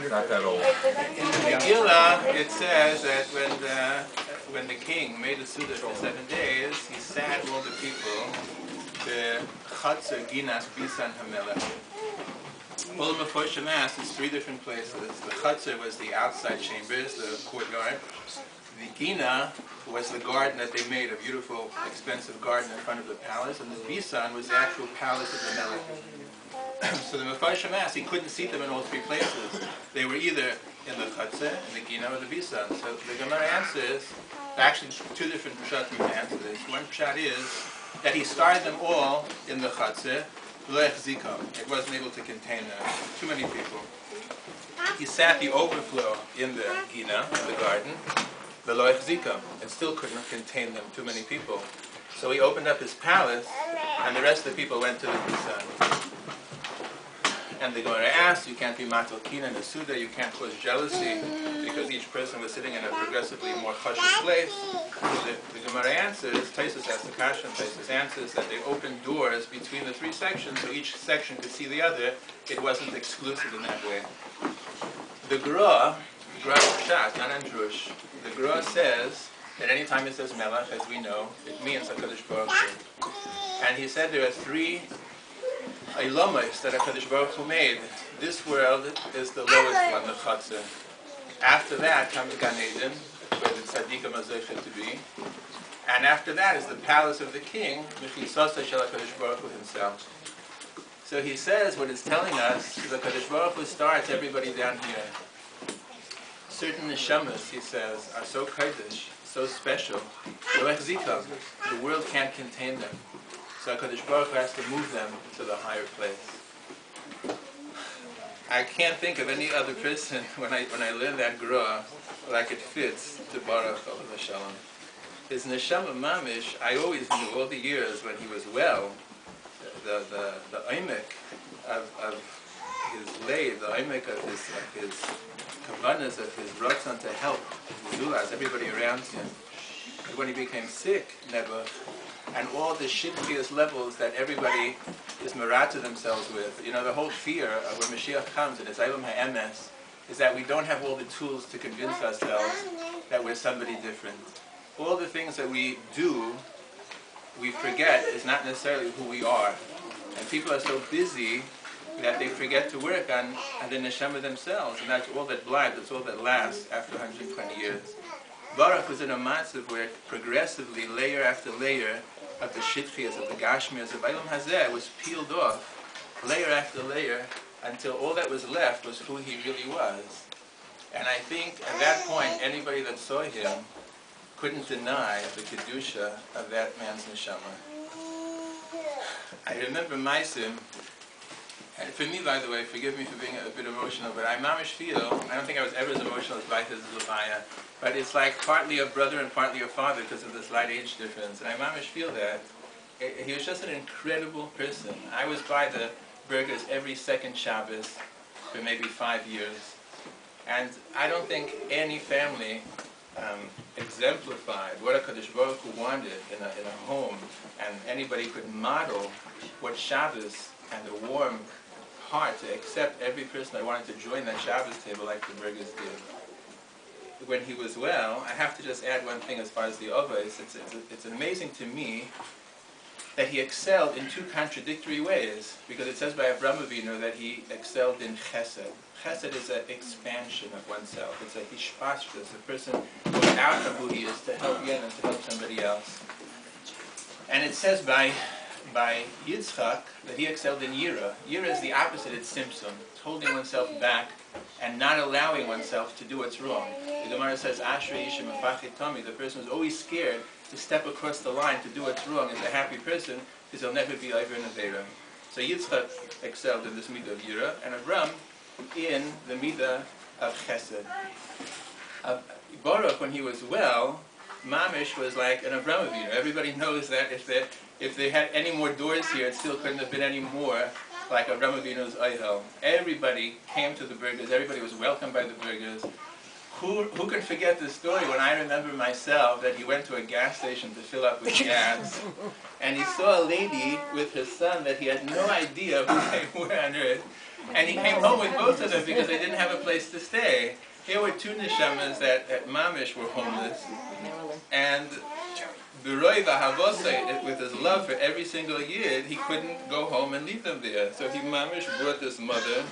not that old. In the Megillah, it says that when the king made a Suda for 7 days, he sat all the people, the Chatzer Ginas Bisan Hamelech. All the Meforshim asked, it's 3 different places. The Chatzer was the outside chambers, the courtyard. The Gina was the garden that they made, a beautiful, expensive garden in front of the palace, and the Bisan was the actual palace of the Melech. So the Mefarshim asked, he couldn't see them in all 3 places. They were either in the Chatzah, in the Gina, or the Bisan. So the Gemara answers, actually 2 different pshatim to answer this. One pshat is that he started them all in the Chatzah, it wasn't able to contain them. Too many people. He sat the overflow in the Gina, in the garden, the Loech Zika. It still couldn't contain them, too many people. So he opened up his palace, and the rest of the people went to the Bisan. And the Gemara asked, you can't be matal kina in a Suda, you can't cause jealousy, because each person was sitting in a progressively more chashish place. So the Gemara answers, Taisus asks the Kasha, and Taisus answers that they opened doors between the 3 sections, so each section could see the other. It wasn't exclusive in that way. The Gra Pshat, not Andrush, the Gra says that anytime it says Melech, as we know, it means HaKadosh Baruch Hu. And he said there are 3 Ilamas that HaKadosh Baruch Hu made. This world is the lowest one, the Chatzah. After that comes Gan Eden, where the Tzaddikim are zeichet to be. And after that is the palace of the king, Mechisasa Shel HaKadosh Baruch Hu himself. So he says, what it's telling us, the HaKadosh Baruch Hu starts everybody down here. Certain neshamas, he says, are so kodesh, so special. The world can't contain them. So HaKadosh Baruch Hu has to move them to the higher place. I can't think of any other person when I learn that Gra like it fits to Baruch Olav Shalom. His neshama mamish, I always knew all the years when he was well, the oimek of his lay, the oimek of his kavanas, of his ratzon to help Zulas, everybody around him. And when he became sick, never. And all the shittiest levels that everybody is marata themselves with. You know, the whole fear of when Mashiach comes and it's Eilam HaEmes is that we don't have all the tools to convince ourselves that we're somebody different. All the things that we do, we forget is not necessarily who we are. And people are so busy that they forget to work on the neshama themselves. And that's all that blind, that's all that lasts after 120 years. Baruch was in a matzav where progressively, layer after layer, of the shitchias, of the gashmias, of Eilam Hazeh was peeled off, layer after layer, until all that was left was who he really was. And I think at that point, anybody that saw him couldn't deny the kedusha of that man's neshama. I remember Maisim, and for me, by the way, forgive me for being a bit emotional, but I mamish feel, I don't think I was ever as emotional as Baita Zilvaya, but it's like partly a brother and partly a father because of the slight age difference. And I mamish feel that he was just an incredible person. I was by the burgers every second Shabbos for maybe 5 years. And I don't think any family exemplified what a Kadosh Baruch Hu wanted in a home, and anybody could model what Shabbos and the warm heart to accept every person that wanted to join that Shabbos table like the burgers did. When he was well, I have to just add one thing as far as the Ovos. It's amazing to me that he excelled in 2 contradictory ways, because it says by Avraham Avinu that he excelled in chesed. Chesed is an expansion of oneself. It's a hishpashtus, a person goes out of who he is to help Yen and to help somebody else. And it says by Yitzchak that he excelled in Yira. Yira is the opposite, it's Simpson. It's holding oneself back and not allowing oneself to do what's wrong. The Gemara says, Ashrei Isha Mefachid Tomi, the person who's always scared to step across the line to do what's wrong is a happy person because he'll never be over in Aveira. So Yitzchak excelled in this midah of Yira, and Avram in the midah of Chesed. Baruch, when he was well, Mamish was like an Avram Avinu. Everybody knows that if they had any more doors here, it still couldn't have been any more like Avram Avinu's Oihel. Everybody came to the burgers. Everybody was welcomed by the burgers. who can forget this story when I remember myself that he went to a gas station to fill up with gas, and he saw a lady with her son that he had no idea who they were on earth, and he came home with both of them because they didn't have a place to stay. Here were two neshamas that at Mamish were homeless, and B'roi v'havosei, with his love for every single yid, he couldn't go home and leave them there. So he Mamish brought this mother,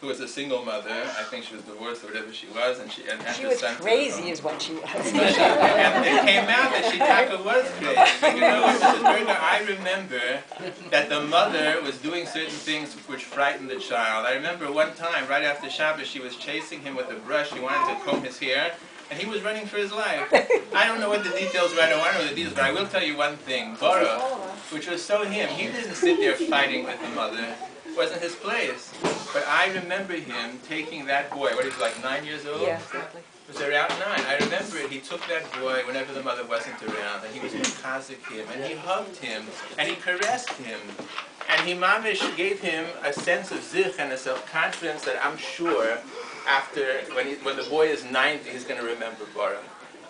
who was a single mother. I think she was divorced or whatever she was, and she was crazy is what she was. And it came out that she Taka was crazy. You know, Mrs. Berger, I remember that the mother was doing certain things which frightened the child. I remember one time, right after Shabbos, she was chasing him with a brush. She wanted to comb his hair, and he was running for his life. I don't know what the details were. I don't want to know the details, but I will tell you one thing. Baruch, which was so him, he didn't sit there fighting with the mother. It wasn't his place. But I remember him taking that boy, what is he, like 9 years old? Yeah, exactly. Was around 9. I remember it. He took that boy whenever the mother wasn't around, and he was mekazik him, and he hugged him, and he caressed him, and he mamish gave him a sense of zich and a self-confidence that I'm sure after, when the boy is 90, he's going to remember Baruch.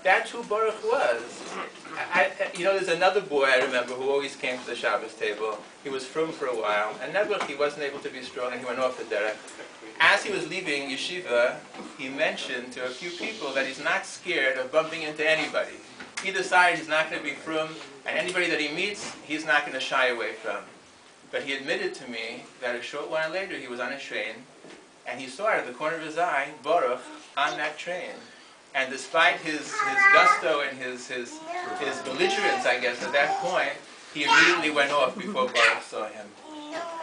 That's who Baruch was. You know, there's another boy I remember who always came to the Shabbos table. He was frum for a while, and never he wasn't able to be strong, and he went off the derech. As he was leaving yeshiva, he mentioned to a few people that he's not scared of bumping into anybody. He decided he's not going to be frum, and anybody that he meets, he's not going to shy away from. But he admitted to me that a short while later he was on a train, and he saw out of the corner of his eye Baruch on that train. And despite his gusto and his belligerence, I guess, at that point, he immediately went off before Baruch saw him.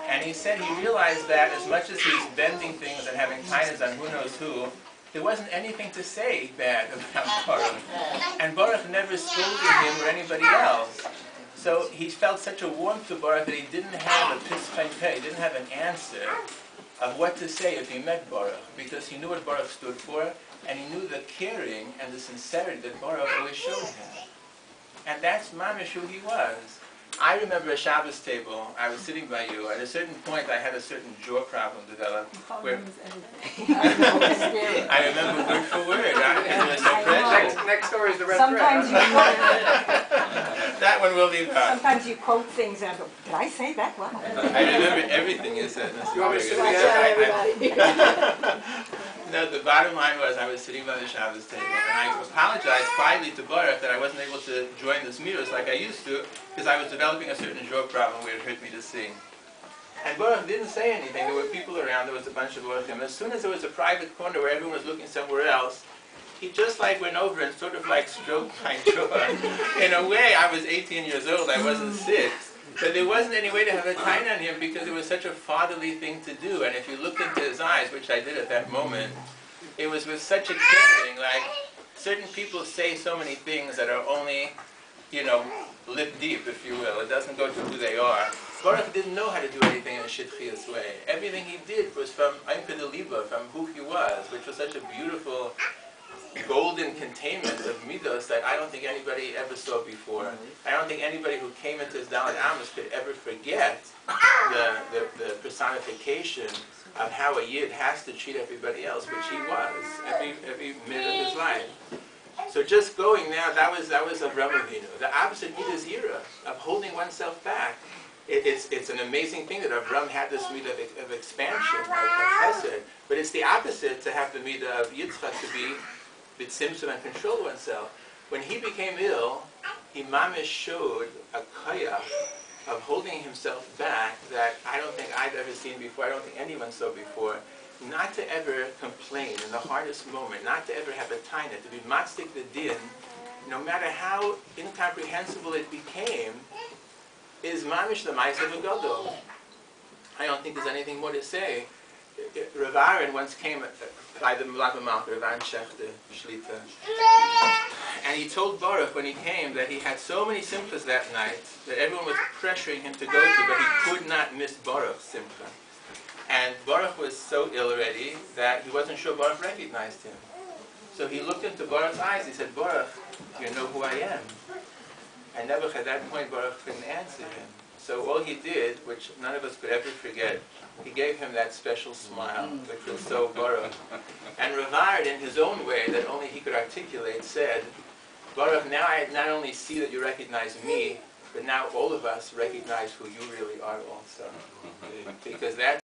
And he said he realized that as much as he's bending things and having kindness on who knows who, there wasn't anything to say bad about Baruch. And Baruch never scolded him or anybody else. So he felt such a warmth to Baruch that he didn't have a pispay, he didn't have an answer of what to say if he met Baruch, because he knew what Baruch stood for, and he knew the caring and the sincerity that Baruch always showed him. And that's mamish who he was. I remember a Shabbos table, I was sitting by you, at a certain point I had a certain jaw problem develop. Where I remember word for word. It was so precious. Next story is the red Sometimes thread. you quote, That one will leave out. sometimes you quote things and I go, did I say that? Wow. I remember everything you said. You want me to sit No, the bottom line was I was sitting by the Shabbos table, and I apologized quietly to Baruch that I wasn't able to join this meals like I used to, because I was developing a certain jaw problem where it hurt me to sing. And Baruch didn't say anything. There were people around. There was a bunch of Baruchim. As soon as there was a private corner where everyone was looking somewhere else, he just like went over and sort of like stroked my jaw. In a way, I was 18 years old. I wasn't 6. But there wasn't any way to have a time on him because it was such a fatherly thing to do. And if you looked into his eyes, which I did at that moment, it was with such a caring. Like, certain people say so many things that are only, you know, lip deep, if you will. It doesn't go to who they are. Baruch didn't know how to do anything in a shitchias way. Everything he did was from Einpid Liba, from who he was, which was such a beautiful golden containment of midos that I don't think anybody ever saw before. I don't think anybody who came into his Dalet Amos could ever forget the personification of how a yid has to treat everybody else, which he was, every minute of his life. So just going now, that was Avram Avinu. The opposite midah is yira, of holding oneself back. It's an amazing thing that Avram had this midah of expansion, of chesed, but it's the opposite to have the midah of Yitzchak to be b'tzimtzum and control oneself. When he became ill, he mamish showed a koyach of holding himself back that I don't think I've ever seen before, I don't think anyone saw before. Not to ever complain in the hardest moment, not to ever have a taina, to be matzdik the din, no matter how incomprehensible it became, is mamish the ma'aseh of a gadol. I don't think there's anything more to say. Rav Aaron once came by the Malach Malka, Rav Aaron Shechter, Shlita, and he told Baruch when he came that he had so many simchas that night that everyone was pressuring him to go to, but he could not miss Baruch's simcha. And Baruch was so ill already that he wasn't sure Baruch recognized him. So he looked into Baruch's eyes, he said, Baruch, you know who I am? And never at that point Baruch couldn't answer him. So all he did, which none of us could ever forget, he gave him that special smile, which was so Baruch. And Ravard, in his own way that only he could articulate, said, Baruch, now I not only see that you recognize me, but now all of us recognize who you really are also. Because that